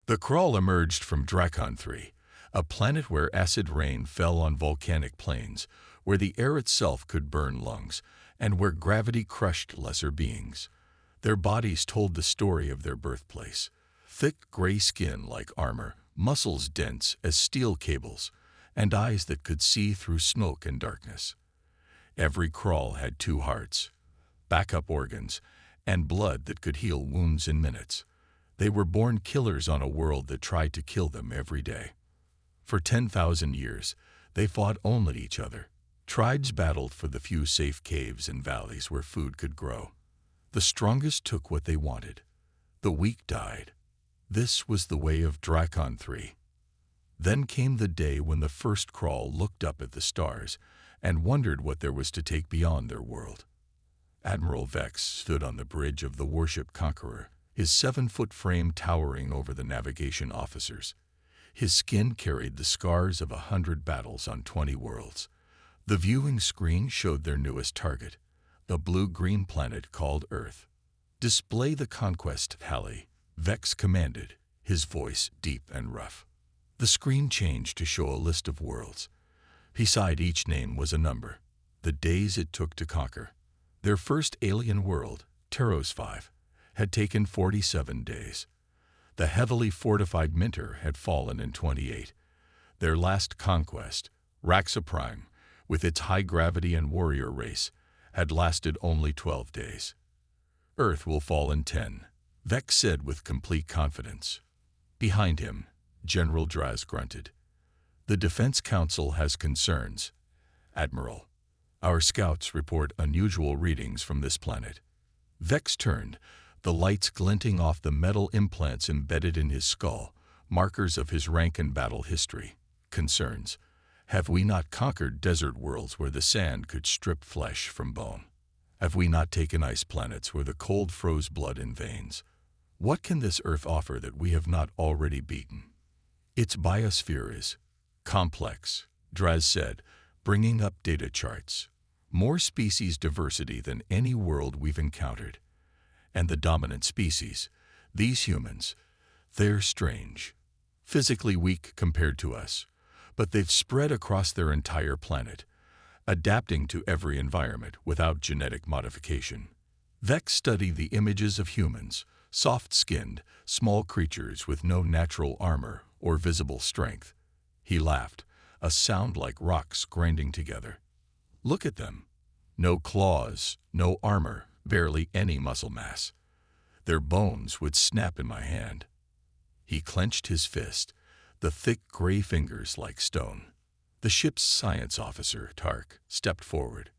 The Krull emerged from Drakon 3, a planet where acid rain fell on volcanic plains, where the air itself could burn lungs, and where gravity crushed lesser beings. Their bodies told the story of their birthplace. Thick gray skin like armor, muscles dense as steel cables, and eyes that could see through smoke and darkness. Every Krull had 2 hearts, backup organs, and blood that could heal wounds in minutes. They were born killers on a world that tried to kill them every day. For 10,000 years, they fought only each other. Tribes battled for the few safe caves and valleys where food could grow. The strongest took what they wanted. The weak died. This was the way of Drakon 3. Then came the day when the first Krull looked up at the stars and wondered what there was to take beyond their world. Admiral Vex stood on the bridge of the warship Conqueror, his 7-foot frame towering over the navigation officers. His skin carried the scars of 100 battles on 20 worlds. The viewing screen showed their newest target, the blue-green planet called Earth. "Display the conquest tally," Vex commanded, his voice deep and rough. The screen changed to show a list of worlds. Beside each name was a number, the days it took to conquer. Their first alien world, Taros 5, had taken 47 days. The heavily fortified Minter had fallen in 28. Their last conquest, Raxa Prime, with its high gravity and warrior race, had lasted only 12 days. "Earth will fall in 10, Vex said with complete confidence. Behind him, General Draz grunted. "The Defense Council has concerns, Admiral. Our scouts report unusual readings from this planet." Vex turned, the lights glinting off the metal implants embedded in his skull, markers of his rank and battle history. "Concerns? Have we not conquered desert worlds where the sand could strip flesh from bone? Have we not taken ice planets where the cold froze blood in veins? What can this Earth offer that we have not already beaten?" "Its biosphere is complex," Draz said, bringing up data charts. "More species diversity than any world we've encountered. And the dominant species, these humans, they're strange. Physically weak compared to us, but they've spread across their entire planet, adapting to every environment without genetic modification." Vex studied the images of humans, soft-skinned, small creatures with no natural armor or visible strength. He laughed, a sound like rocks grinding together. "Look at them. No claws, no armor, barely any muscle mass. Their bones would snap in my hand." He clenched his fist, the thick gray fingers like stone. The ship's science officer, Tark, stepped forward.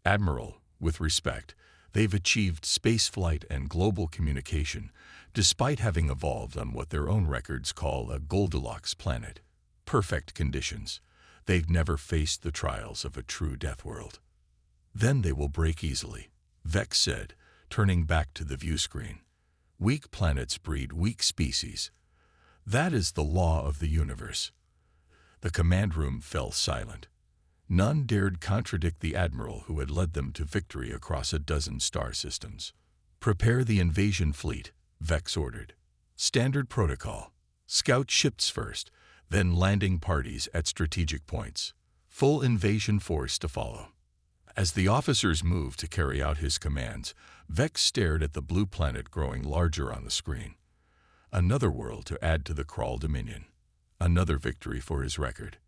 "Admiral, with respect, they've achieved spaceflight and global communication, despite having evolved on what their own records call a Goldilocks planet. Perfect conditions. They've never faced the trials of a true Deathworld." "Then they will break easily," Vex said, turning back to the view screen. "Weak planets breed weak species. That is the law of the universe." The command room fell silent. None dared contradict the admiral who had led them to victory across a dozen star systems. "Prepare the invasion fleet," Vex ordered. "Standard protocol. Scout ships first, then landing parties at strategic points. Full invasion force to follow." As the officers moved to carry out his commands, Vex stared at the blue planet growing larger on the screen. Another world to add to the Krull dominion. Another victory for his record.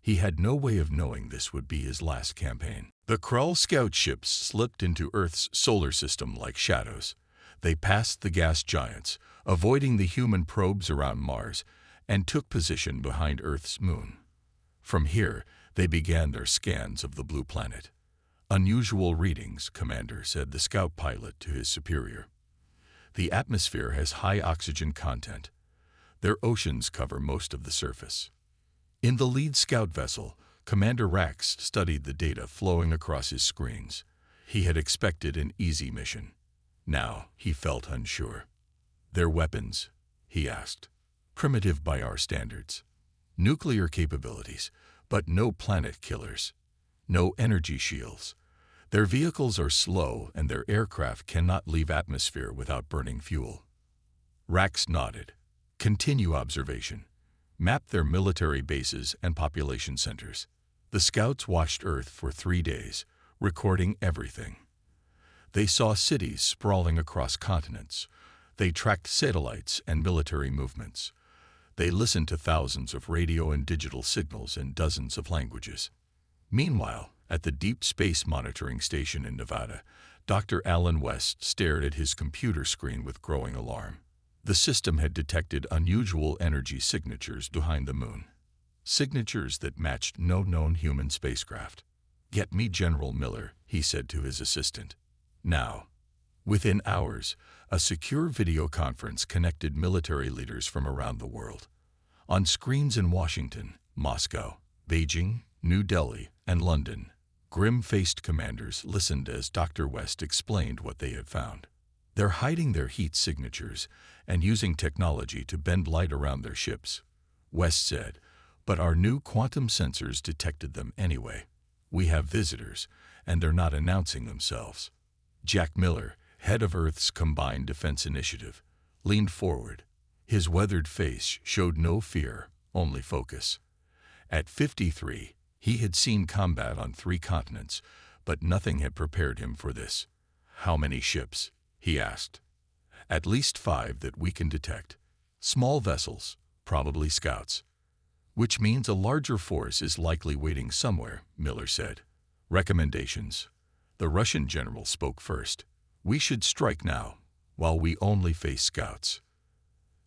He had no way of knowing this would be his last campaign. The Krull scout ships slipped into Earth's solar system like shadows. They passed the gas giants, avoiding the human probes around Mars, and took position behind Earth's moon. From here, they began their scans of the blue planet. "Unusual readings," Commander said the scout pilot to his superior. "The atmosphere has high oxygen content. Their oceans cover most of the surface." In the lead scout vessel, Commander Rax studied the data flowing across his screens. He had expected an easy mission. Now he felt unsure. "Their weapons?" he asked. "Primitive by our standards. Nuclear capabilities, but no planet killers. No energy shields. Their vehicles are slow and their aircraft cannot leave atmosphere without burning fuel." Rax nodded. Continue observation. Map their military bases and population centers. The scouts watched Earth for 3 days, recording everything. They saw cities sprawling across continents. They tracked satellites and military movements. They listened to thousands of radio and digital signals in dozens of languages. Meanwhile, at the Deep Space Monitoring Station in Nevada, Dr. Alan West stared at his computer screen with growing alarm. The system had detected unusual energy signatures behind the moon. Signatures that matched no known human spacecraft. "Get me General Miller," he said to his assistant. Now. Within hours, a secure video conference connected military leaders from around the world. On screens in Washington, Moscow, Beijing, New Delhi, and London, grim-faced commanders listened as Dr. West explained what they had found. They're hiding their heat signatures and using technology to bend light around their ships, West said, but our new quantum sensors detected them anyway. We have visitors, and they're not announcing themselves. Jack Miller, head of Earth's Combined Defense Initiative, leaned forward. His weathered face showed no fear, only focus. At 53, he had seen combat on 3 continents, but nothing had prepared him for this. "How many ships?" he asked. "At least 5 that we can detect. Small vessels, probably scouts." "Which means a larger force is likely waiting somewhere," Miller said. "Recommendations." The Russian general spoke first. "We should strike now, while we only face scouts."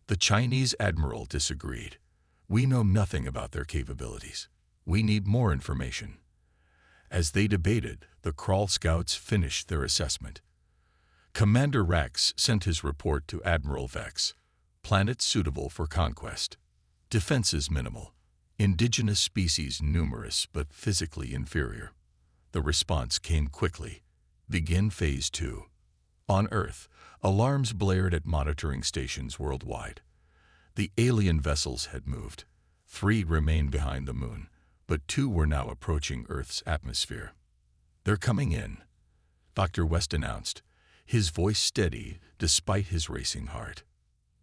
The Chinese admiral disagreed. "We know nothing about their capabilities. We need more information." As they debated, the Kral scouts finished their assessment. Commander Rax sent his report to Admiral Vex. "Planet suitable for conquest. Defenses minimal. Indigenous species numerous but physically inferior." The response came quickly. "Begin Phase 2. On Earth, alarms blared at monitoring stations worldwide. The alien vessels had moved. 3 remained behind the moon, but 2 were now approaching Earth's atmosphere. "They're coming in," Dr. West announced, his voice steady despite his racing heart.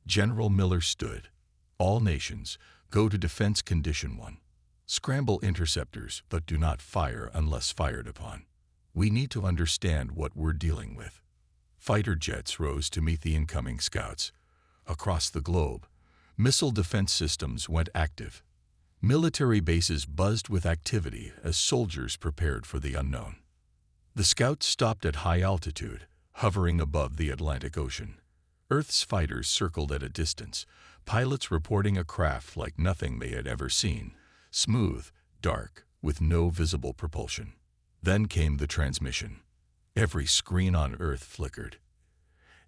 General Miller stood. "All nations, go to Defense Condition 1. Scramble interceptors, but do not fire unless fired upon. We need to understand what we're dealing with." Fighter jets rose to meet the incoming scouts. Across the globe, missile defense systems went active. Military bases buzzed with activity as soldiers prepared for the unknown. The scouts stopped at high altitude, hovering above the Atlantic Ocean. Earth's fighters circled at a distance, pilots reporting a craft like nothing they had ever seen, smooth, dark, with no visible propulsion. Then came the transmission. Every screen on Earth flickered.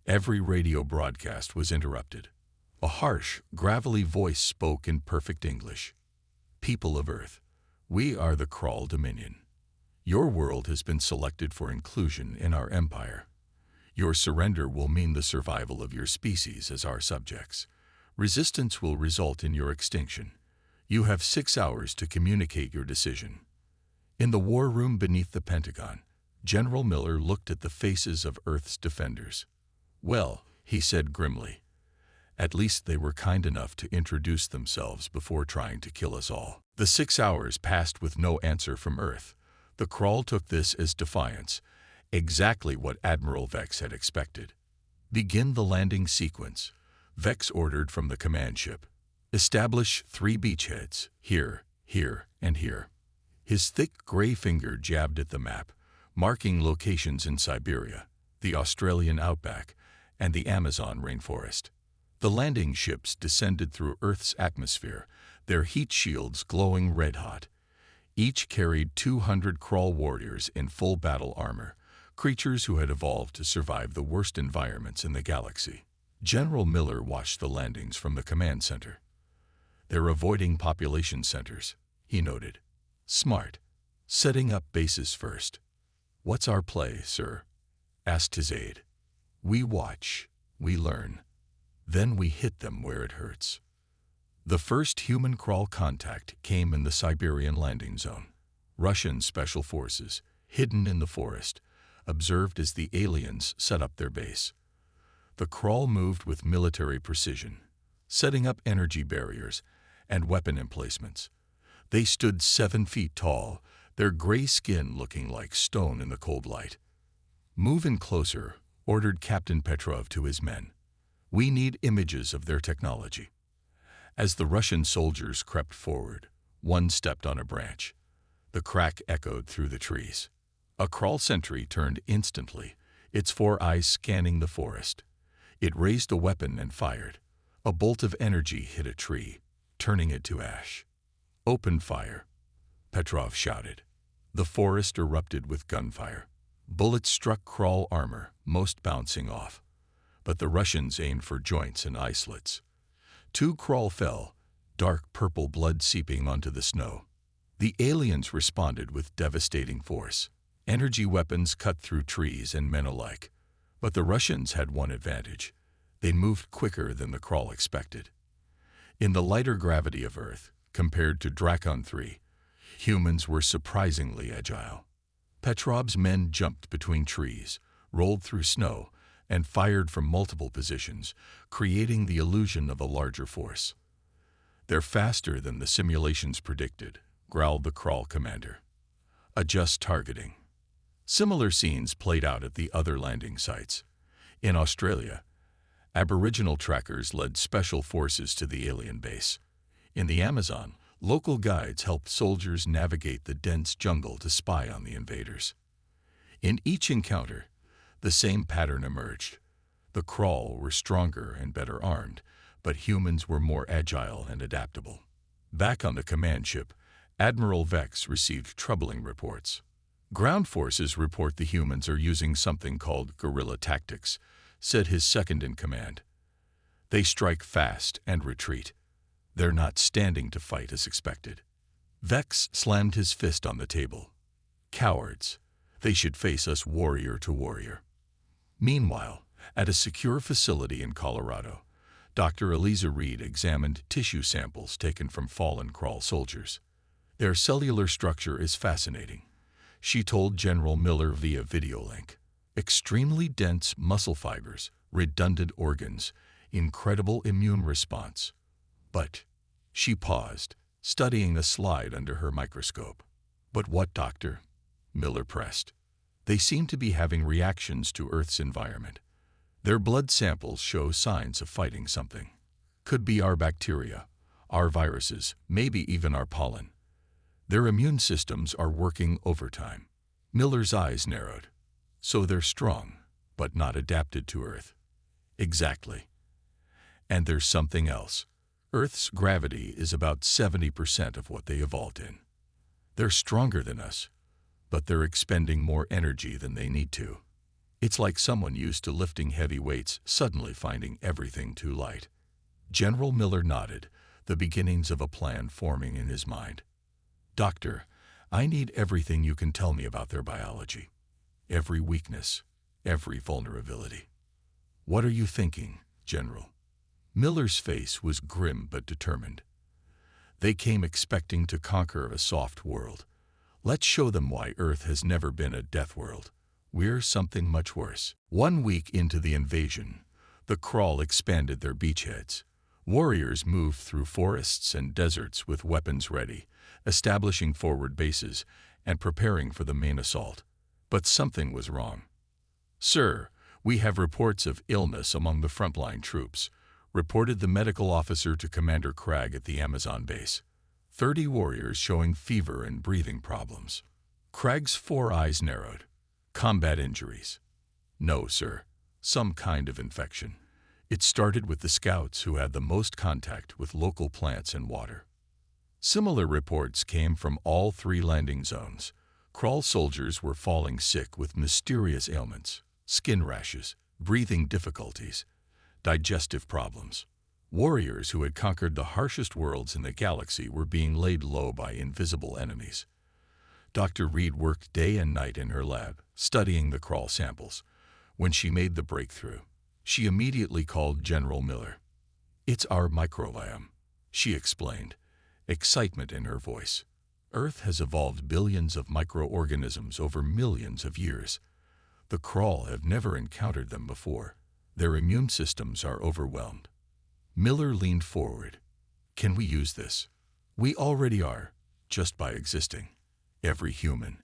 Every radio broadcast was interrupted. A harsh, gravelly voice spoke in perfect English. "People of Earth, we are the Kral Dominion. Your world has been selected for inclusion in our empire. Your surrender will mean the survival of your species as our subjects. Resistance will result in your extinction. You have 6 hours to communicate your decision." In the war room beneath the Pentagon, General Miller looked at the faces of Earth's defenders. "Well," he said grimly, "at least they were kind enough to introduce themselves before trying to kill us all." The 6 hours passed with no answer from Earth. The Kral took this as defiance, exactly what Admiral Vex had expected. "Begin the landing sequence," Vex ordered from the command ship. "Establish 3 beachheads, here, here, and here." His thick gray finger jabbed at the map, marking locations in Siberia, the Australian outback, and the Amazon rainforest. The landing ships descended through Earth's atmosphere, their heat shields glowing red-hot. Each carried 200 Kral warriors in full battle armor, creatures who had evolved to survive the worst environments in the galaxy. General Miller watched the landings from the command center. "They're avoiding population centers," he noted. "Smart. Setting up bases first." "What's our play, sir?" asked his aide. "We watch, we learn. Then we hit them where it hurts." The first human Kral contact came in the Siberian landing zone. Russian special forces, hidden in the forest, observed as the aliens set up their base. The Kral moved with military precision. setting up energy barriers and weapon emplacements. They stood 7 feet tall, their gray skin looking like stone in the cold light. "Move in closer," ordered Captain Petrov to his men. "We need images of their technology." As the Russian soldiers crept forward, one stepped on a branch. The crack echoed through the trees. A crawl sentry turned instantly, its 4 eyes scanning the forest. It raised a weapon and fired. A bolt of energy hit a tree, turning it to ash. "Open fire," Petrov shouted. The forest erupted with gunfire. Bullets struck crawl armor, most bouncing off. But the Russians aimed for joints and eye slits. 2 crawl fell, dark purple blood seeping onto the snow. The aliens responded with devastating force. Energy weapons cut through trees and men alike. But the Russians had one advantage. They moved quicker than the crawl expected. In the lighter gravity of Earth, compared to Drakon 3, humans were surprisingly agile. Petrov's men jumped between trees, rolled through snow, and fired from multiple positions, creating the illusion of a larger force. "They're faster than the simulations predicted," growled the crawl commander. "Adjust targeting." Similar scenes played out at the other landing sites. In Australia, Aboriginal trackers led special forces to the alien base. In the Amazon, local guides helped soldiers navigate the dense jungle to spy on the invaders. In each encounter, the same pattern emerged. The crawl were stronger and better armed, but humans were more agile and adaptable. Back on the command ship, Admiral Vex received troubling reports. "Ground forces report the humans are using something called guerrilla tactics," said his second-in-command. "They strike fast and retreat. They're not standing to fight as expected." Vex slammed his fist on the table. "Cowards. They should face us warrior to warrior." Meanwhile, at a secure facility in Colorado, Dr. Eliza Reed examined tissue samples taken from fallen crawl soldiers. "Their cellular structure is fascinating," she told General Miller via video link. "Extremely dense muscle fibers, redundant organs, incredible immune response. But," she paused, studying a slide under her microscope. "But what, doctor?" Miller pressed. "They seem to be having reactions to Earth's environment. Their blood samples show signs of fighting something. Could be our bacteria, our viruses, maybe even our pollen. Their immune systems are working overtime." Miller's eyes narrowed. "So they're strong, but not adapted to Earth." "Exactly. And there's something else. Earth's gravity is about 70% of what they evolved in. They're stronger than us, but they're expending more energy than they need to. It's like someone used to lifting heavy weights suddenly finding everything too light." General Miller nodded, the beginnings of a plan forming in his mind. "Doctor, I need everything you can tell me about their biology. Every weakness, every vulnerability." "What are you thinking, General?" Miller's face was grim but determined. "They came expecting to conquer a soft world. Let's show them why Earth has never been a death world. We're something much worse." 1 week into the invasion, the crawl expanded their beachheads. Warriors moved through forests and deserts with weapons ready, establishing forward bases and preparing for the main assault. But something was wrong. "Sir, we have reports of illness among the frontline troops," reported the medical officer to Commander Cragg at the Amazon base. 30 warriors showing fever and breathing problems. Cragg's 4 eyes narrowed. "Combat injuries?" "No, sir. Some kind of infection. It started with the scouts who had the most contact with local plants and water." Similar reports came from all 3 landing zones. Crawl soldiers were falling sick with mysterious ailments, skin rashes, breathing difficulties, digestive problems. Warriors who had conquered the harshest worlds in the galaxy were being laid low by invisible enemies. Dr. Reed worked day and night in her lab, studying the crawl samples. When she made the breakthrough, she immediately called General Miller. "It's our microbiome," she explained, excitement in her voice. "Earth has evolved billions of microorganisms over millions of years. The crawl have never encountered them before. Their immune systems are overwhelmed." Miller leaned forward. Can we use this? We already are, just by existing. Every human,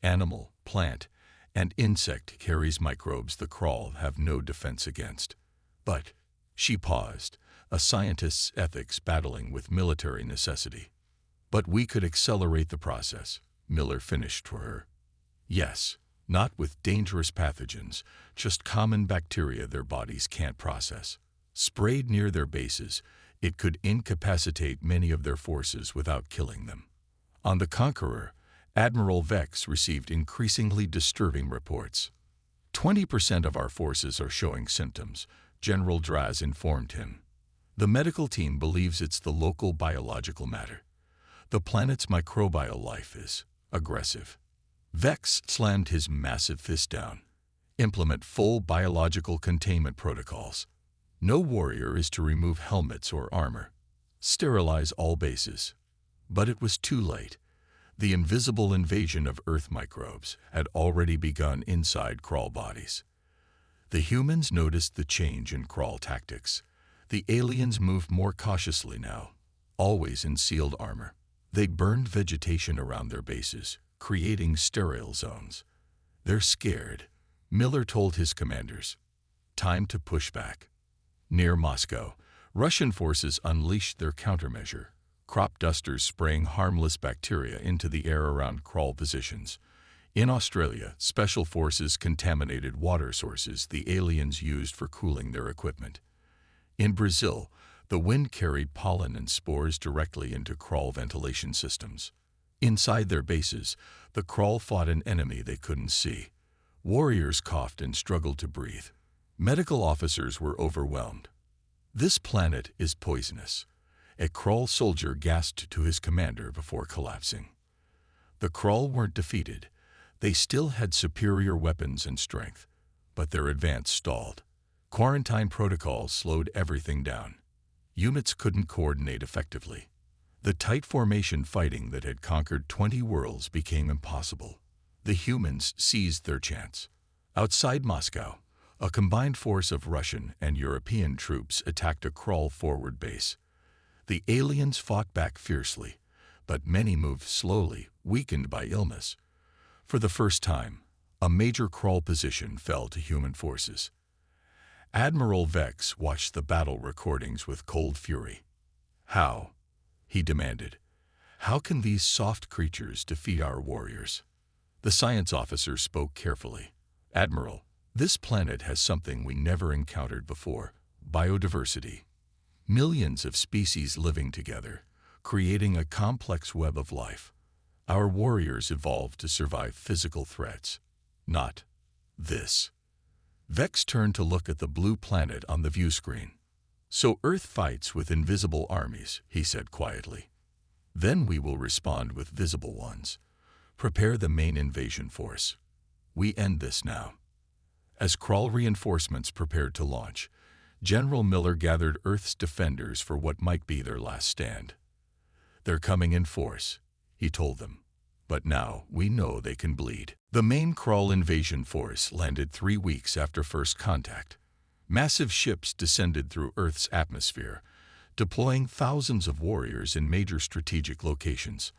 animal, plant, and insect carries microbes the Crawl have no defense against. But, she paused, a scientist's ethics battling with military necessity. But we could accelerate the process, Miller finished for her. Yes, not with dangerous pathogens, just common bacteria their bodies can't process. Sprayed near their bases, it could incapacitate many of their forces without killing them. On the Conqueror, Admiral Vex received increasingly disturbing reports. 20% of our forces are showing symptoms, General Draz informed him. The medical team believes it's the local biological matter. The planet's microbial life is aggressive. Vex slammed his massive fist down. Implement full biological containment protocols. No warrior is to remove helmets or armor. Sterilize all bases. But it was too late. The invisible invasion of Earth microbes had already begun inside Crawl bodies. The humans noticed the change in Crawl tactics. The aliens moved more cautiously now, always in sealed armor. They burned vegetation around their bases, creating sterile zones. They're scared, Miller told his commanders. Time to push back. Near Moscow, Russian forces unleashed their countermeasure, crop dusters spraying harmless bacteria into the air around Crawl positions. In Australia, special forces contaminated water sources the aliens used for cooling their equipment. In Brazil, the wind carried pollen and spores directly into Crawl ventilation systems. Inside their bases, the Crawl fought an enemy they couldn't see. Warriors coughed and struggled to breathe. Medical officers were overwhelmed. This planet is poisonous, a Crawl soldier gasped to his commander before collapsing. The Crawl weren't defeated. They still had superior weapons and strength, but their advance stalled. Quarantine protocols slowed everything down. Units couldn't coordinate effectively. The tight formation fighting that had conquered 20 worlds became impossible. The humans seized their chance. Outside Moscow, a combined force of Russian and European troops attacked a Crawl forward base. The aliens fought back fiercely, but many moved slowly, weakened by illness. For the first time, a major Crawl position fell to human forces. Admiral Vex watched the battle recordings with cold fury. How? He demanded. How can these soft creatures defeat our warriors? The science officer spoke carefully. Admiral, this planet has something we never encountered before: biodiversity. Millions of species living together, creating a complex web of life. Our warriors evolved to survive physical threats, not this. Vex turned to look at the blue planet on the view screen. So Earth fights with invisible armies, he said quietly. Then we will respond with visible ones. Prepare the main invasion force. We end this now. As Crawl reinforcements prepared to launch, General Miller gathered Earth's defenders for what might be their last stand. They're coming in force, he told them. But now we know they can bleed. The main Crawl invasion force landed 3 weeks after first contact. Massive ships descended through Earth's atmosphere, deploying thousands of warriors in major strategic locations.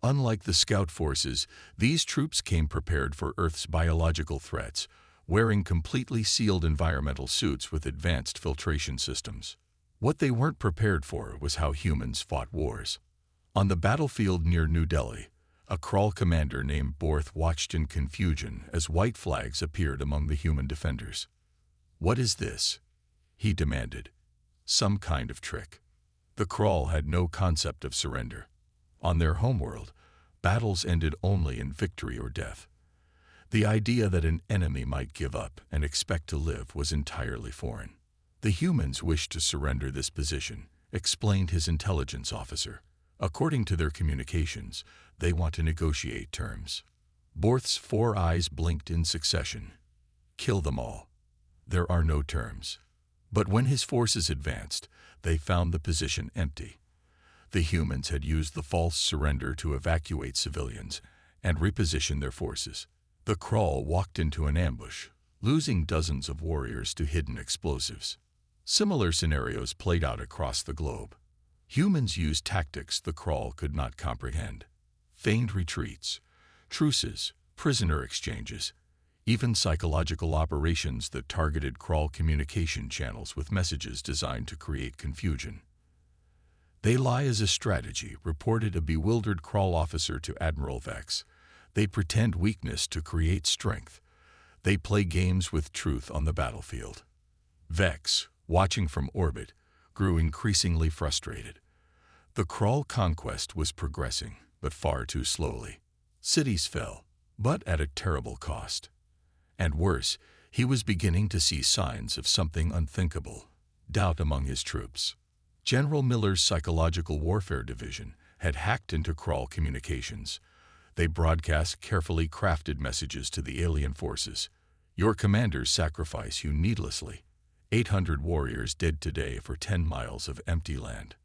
Unlike the scout forces, these troops came prepared for Earth's biological threats, wearing completely sealed environmental suits with advanced filtration systems. What they weren't prepared for was how humans fought wars. On the battlefield near New Delhi, a Crawl commander named Borth watched in confusion as white flags appeared among the human defenders. What is this? He demanded. Some kind of trick. The Crawl had no concept of surrender. On their homeworld, battles ended only in victory or death. The idea that an enemy might give up and expect to live was entirely foreign. The humans wished to surrender this position, explained his intelligence officer. According to their communications, they want to negotiate terms. Borth's 4 eyes blinked in succession. Kill them all. There are no terms. But when his forces advanced, they found the position empty. The humans had used the false surrender to evacuate civilians and reposition their forces. The Crawl walked into an ambush, losing dozens of warriors to hidden explosives. Similar scenarios played out across the globe. Humans used tactics the crawl could not comprehend. Feigned retreats, truces, prisoner exchanges, even psychological operations that targeted crawl communication channels with messages designed to create confusion. They lie as a strategy, reported a bewildered crawl officer to Admiral Vex. They pretend weakness to create strength. They play games with truth on the battlefield. Vex, watching from orbit, grew increasingly frustrated. The crawl conquest was progressing, but far too slowly. Cities fell, but at a terrible cost. And worse, he was beginning to see signs of something unthinkable: doubt among his troops. General Miller's Psychological Warfare Division had hacked into crawl communications. They broadcast carefully crafted messages to the alien forces. Your commanders sacrifice you needlessly. 800 warriors dead today for 10 miles of empty land.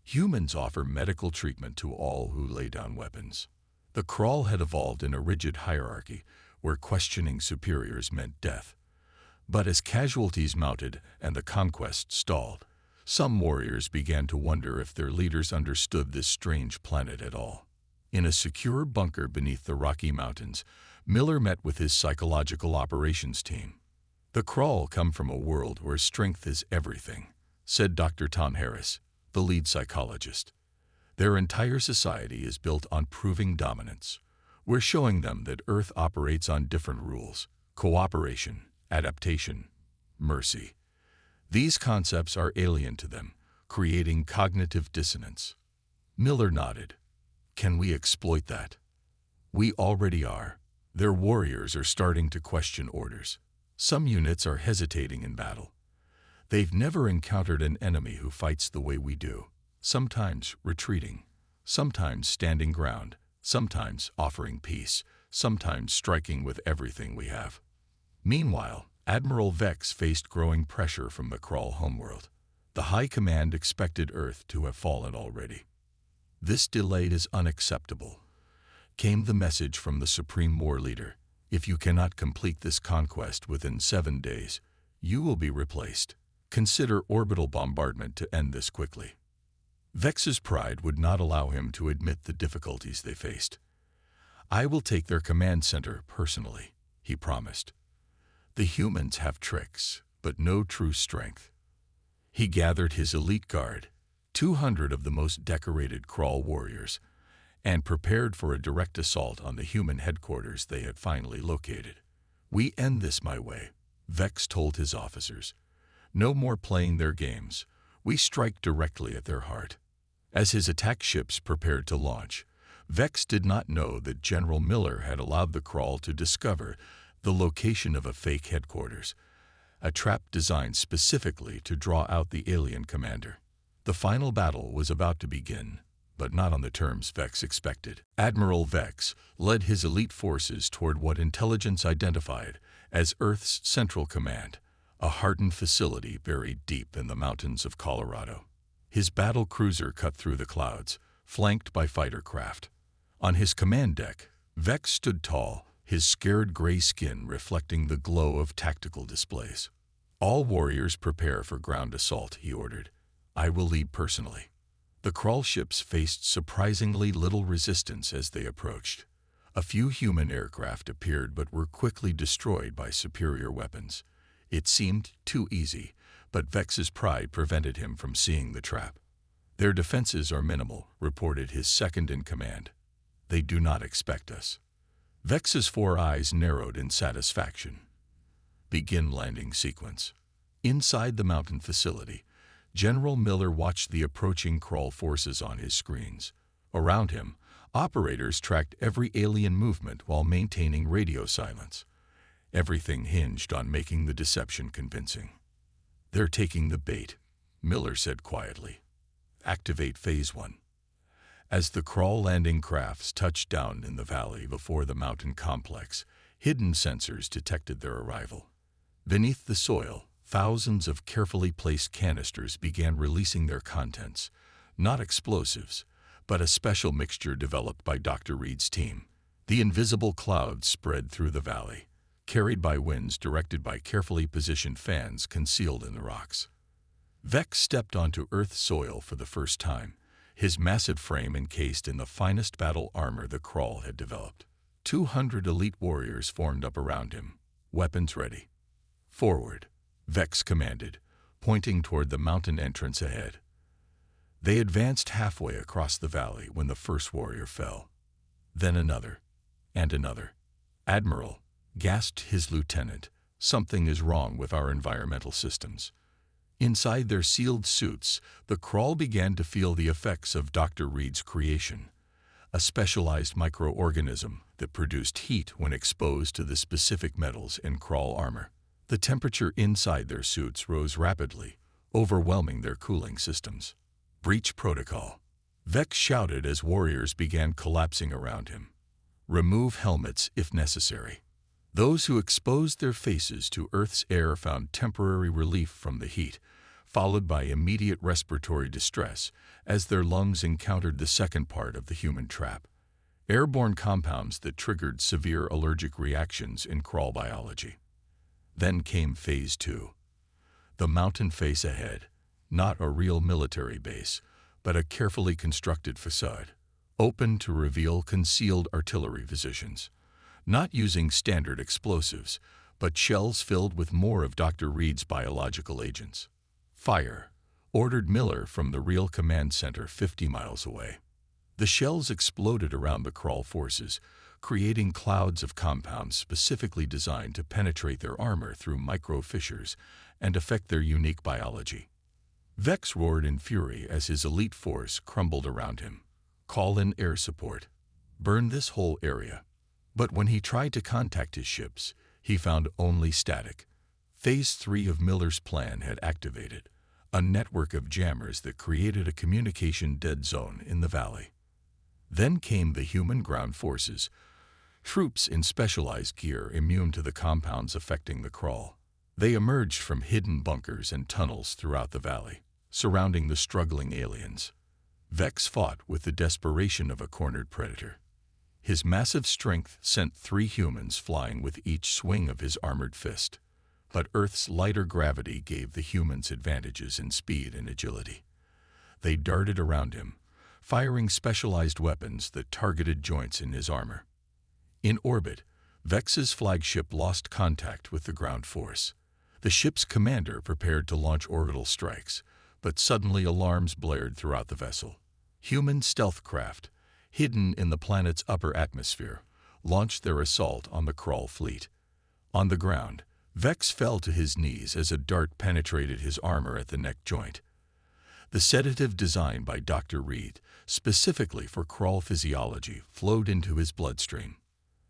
Humans offer medical treatment to all who lay down weapons. The crawl had evolved in a rigid hierarchy where questioning superiors meant death. But as casualties mounted and the conquest stalled, some warriors began to wonder if their leaders understood this strange planet at all. In a secure bunker beneath the Rocky Mountains, Miller met with his psychological operations team. "The crawl come from a world where strength is everything," said Dr. Tom Harris, the lead psychologist. "Their entire society is built on proving dominance. We're showing them that Earth operates on different rules: cooperation, adaptation, mercy. These concepts are alien to them, creating cognitive dissonance." Miller nodded. "Can we exploit that?" "We already are. Their warriors are starting to question orders. Some units are hesitating in battle. They've never encountered an enemy who fights the way we do, sometimes retreating, sometimes standing ground, sometimes offering peace, sometimes striking with everything we have." Meanwhile, Admiral Vex faced growing pressure from the crawl homeworld. The High Command expected Earth to have fallen already. "This delay is unacceptable," came the message from the Supreme War Leader. "If you cannot complete this conquest within 7 days, you will be replaced. Consider orbital bombardment to end this quickly." Vex's pride would not allow him to admit the difficulties they faced. "I will take their command center personally," he promised. "The humans have tricks, but no true strength." He gathered his elite guard, 200 of the most decorated crawl warriors, and prepared for a direct assault on the human headquarters they had finally located. "We end this my way," Vex told his officers. "No more playing their games. We strike directly at their heart." As his attack ships prepared to launch, Vex did not know that General Miller had allowed the crawl to discover the location of a fake headquarters, a trap designed specifically to draw out the alien commander. The final battle was about to begin, but not on the terms Vex expected. Admiral Vex led his elite forces toward what intelligence identified as Earth's Central Command, a hardened facility buried deep in the mountains of Colorado. His battle cruiser cut through the clouds, flanked by fighter craft. On his command deck, Vex stood tall, his scared gray skin reflecting the glow of tactical displays. "All warriors prepare for ground assault," he ordered. "I will lead personally." The crawl ships faced surprisingly little resistance as they approached. A few human aircraft appeared but were quickly destroyed by superior weapons. It seemed too easy, but Vex's pride prevented him from seeing the trap. "Their defenses are minimal," reported his second-in-command. "They do not expect us." Vex's 4 eyes narrowed in satisfaction. Begin landing sequence. Inside the mountain facility, General Miller watched the approaching crawl forces on his screens. Around him, operators tracked every alien movement while maintaining radio silence. Everything hinged on making the deception convincing. "They're taking the bait," Miller said quietly. "Activate Phase 1. As the crawl landing crafts touched down in the valley before the mountain complex, hidden sensors detected their arrival. Beneath the soil, thousands of carefully placed canisters began releasing their contents, not explosives, but a special mixture developed by Dr. Reed's team. The invisible clouds spread through the valley, carried by winds directed by carefully positioned fans concealed in the rocks. Vex stepped onto Earth's soil for the first time, his massive frame encased in the finest battle armor the Crawl had developed. 200 elite warriors formed up around him, weapons ready. "Forward," Vex commanded, pointing toward the mountain entrance ahead. They advanced halfway across the valley when the first warrior fell. Then another, and another. "Admiral," gasped his lieutenant, "something is wrong with our environmental systems." Inside their sealed suits, the Crawl began to feel the effects of Dr. Reed's creation, a specialized microorganism that produced heat when exposed to the specific metals in Crawl armor. The temperature inside their suits rose rapidly, overwhelming their cooling systems. "Breach protocol," Vex shouted as warriors began collapsing around him. "Remove helmets if necessary." Those who exposed their faces to Earth's air found temporary relief from the heat, followed by immediate respiratory distress as their lungs encountered the second part of the human trap: airborne compounds that triggered severe allergic reactions in Crawl biology. Then came Phase 2. The mountain face ahead, not a real military base, but a carefully constructed facade, open to reveal concealed artillery positions, not using standard explosives, but shells filled with more of Dr. Reed's biological agents. "Fire," ordered Miller from the real command center 50 miles away. The shells exploded around the Crawl forces, creating clouds of compounds specifically designed to penetrate their armor through micro-fissures and affect their unique biology. Vex roared in fury as his elite force crumbled around him. "Call in air support. Burn this whole area." But when he tried to contact his ships, he found only static. Phase 3 of Miller's plan had activated, a network of jammers that created a communication dead zone in the valley. Then came the human ground forces, troops in specialized gear immune to the compounds affecting the Crawl. They emerged from hidden bunkers and tunnels throughout the valley, surrounding the struggling aliens. Vex fought with the desperation of a cornered predator. His massive strength sent 3 humans flying with each swing of his armored fist. But Earth's lighter gravity gave the humans advantages in speed and agility. They darted around him, firing specialized weapons that targeted joints in his armor. In orbit, Vex's flagship lost contact with the ground force. The ship's commander prepared to launch orbital strikes, but suddenly alarms blared throughout the vessel. Human stealth craft, hidden in the planet's upper atmosphere, launched their assault on the Crawl fleet. On the ground, Vex fell to his knees as a dart penetrated his armor at the neck joint. The sedative designed by Dr. Reed, specifically for Crawl physiology, flowed into his bloodstream.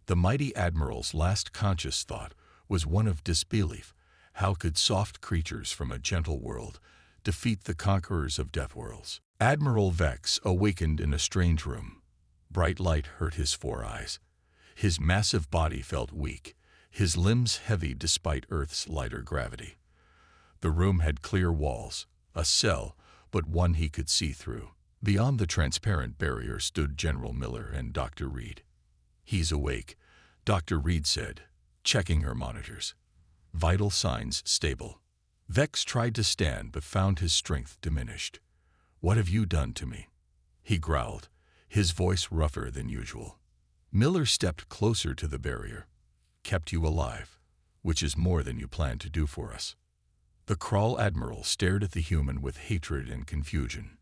The mighty Admiral's last conscious thought was one of disbelief. How could soft creatures from a gentle world defeat the conquerors of Deathworlds? Admiral Vex awakened in a strange room. Bright light hurt his 4 eyes. His massive body felt weak, his limbs heavy despite Earth's lighter gravity. The room had clear walls, a cell, but one he could see through. Beyond the transparent barrier stood General Miller and Dr. Reed. "He's awake," Dr. Reed said, checking her monitors. "Vital signs stable." Vex tried to stand but found his strength diminished. "What have you done to me?" he growled, his voice rougher than usual. Miller stepped closer to the barrier. "Kept you alive, which is more than you planned to do for us." The Crawl Admiral stared at the human with hatred and confusion.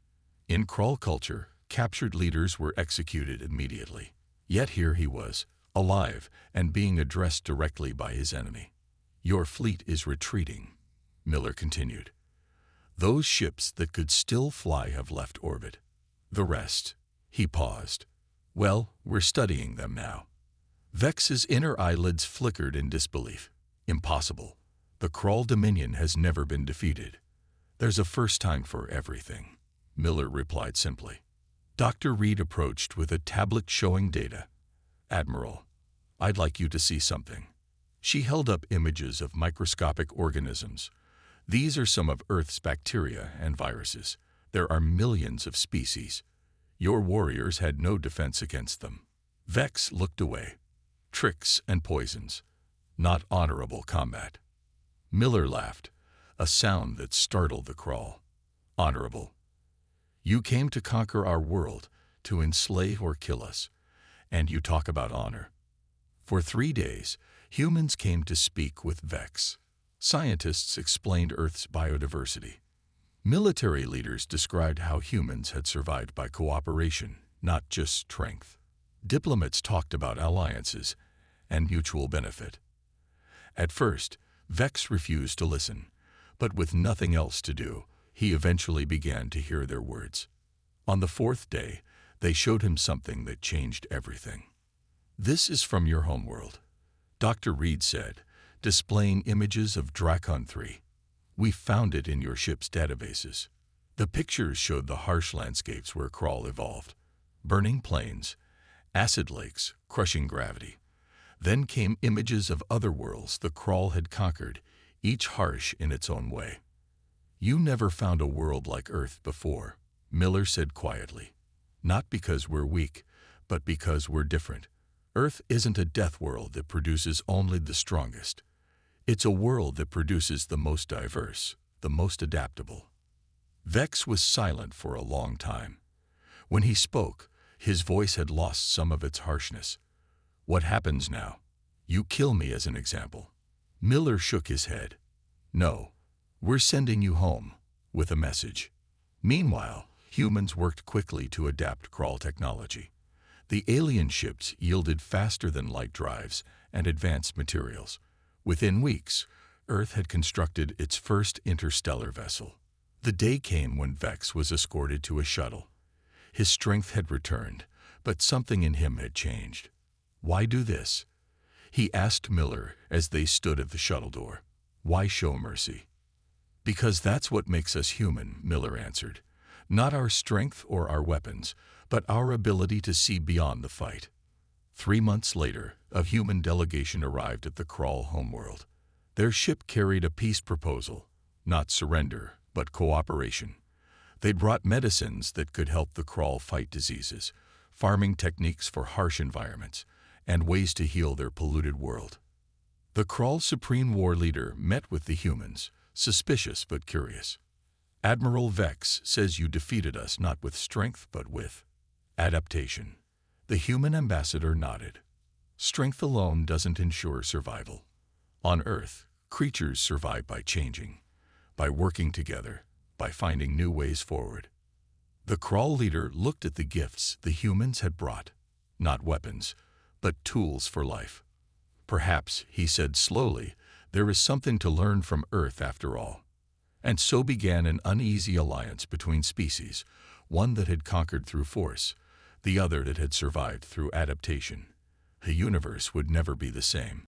In Crawl culture, captured leaders were executed immediately. Yet here he was, alive and being addressed directly by his enemy. "Your fleet is retreating," Miller continued. "Those ships that could still fly have left orbit. The rest," he paused. "Well, we're studying them now." Vex's inner eyelids flickered in disbelief. "Impossible. The Crawl Dominion has never been defeated." "There's a first time for everything," Miller replied simply. Dr. Reed approached with a tablet showing data. "Admiral, I'd like you to see something." She held up images of microscopic organisms. "These are some of Earth's bacteria and viruses. There are millions of species. Your warriors had no defense against them." Vex looked away. "Tricks and poisons, not honorable combat." Miller laughed. a sound that startled the crawl. Honorable. You came to conquer our world, to enslave or kill us, and you talk about honor. For 3 days, humans came to speak with Vex. Scientists explained Earth's biodiversity. Military leaders described how humans had survived by cooperation, not just strength. Diplomats talked about alliances and mutual benefit. At first, Vex refused to listen, but with nothing else to do, he eventually began to hear their words. On the 4th day, they showed him something that changed everything. This is from your homeworld, Dr. Reed said, displaying images of Drakon 3. We found it in your ship's databases. The pictures showed the harsh landscapes where Krull evolved. Burning plains, acid lakes, crushing gravity. Then came images of other worlds the Krull had conquered, each harsh in its own way. You never found a world like Earth before, Miller said quietly. Not because we're weak, but because we're different. Earth isn't a death world that produces only the strongest. It's a world that produces the most diverse, the most adaptable. Vex was silent for a long time. When he spoke, his voice had lost some of its harshness. What happens now? You kill me as an example. Miller shook his head. No, we're sending you home, with a message. Meanwhile, humans worked quickly to adapt Krull technology. The alien ships yielded faster than light drives and advanced materials. Within weeks, Earth had constructed its first interstellar vessel. The day came when Vex was escorted to a shuttle. His strength had returned, but something in him had changed. Why do this? He asked Miller as they stood at the shuttle door. Why show mercy? Because that's what makes us human, Miller answered. Not our strength or our weapons, but our ability to see beyond the fight. 3 months later, a human delegation arrived at the Krull homeworld. Their ship carried a peace proposal, not surrender, but cooperation. They brought medicines that could help the Krull fight diseases, farming techniques for harsh environments, and ways to heal their polluted world. The Krull Supreme War leader met with the humans, suspicious but curious. Admiral Vex says you defeated us not with strength but with adaptation. The human ambassador nodded. Strength alone doesn't ensure survival. On Earth, creatures survive by changing, by working together, by finding new ways forward. The Krull leader looked at the gifts the humans had brought, not weapons, but tools for life. Perhaps, he said slowly, there is something to learn from Earth after all. And so began an uneasy alliance between species, one that had conquered through force, the other that had survived through adaptation. The universe would never be the same.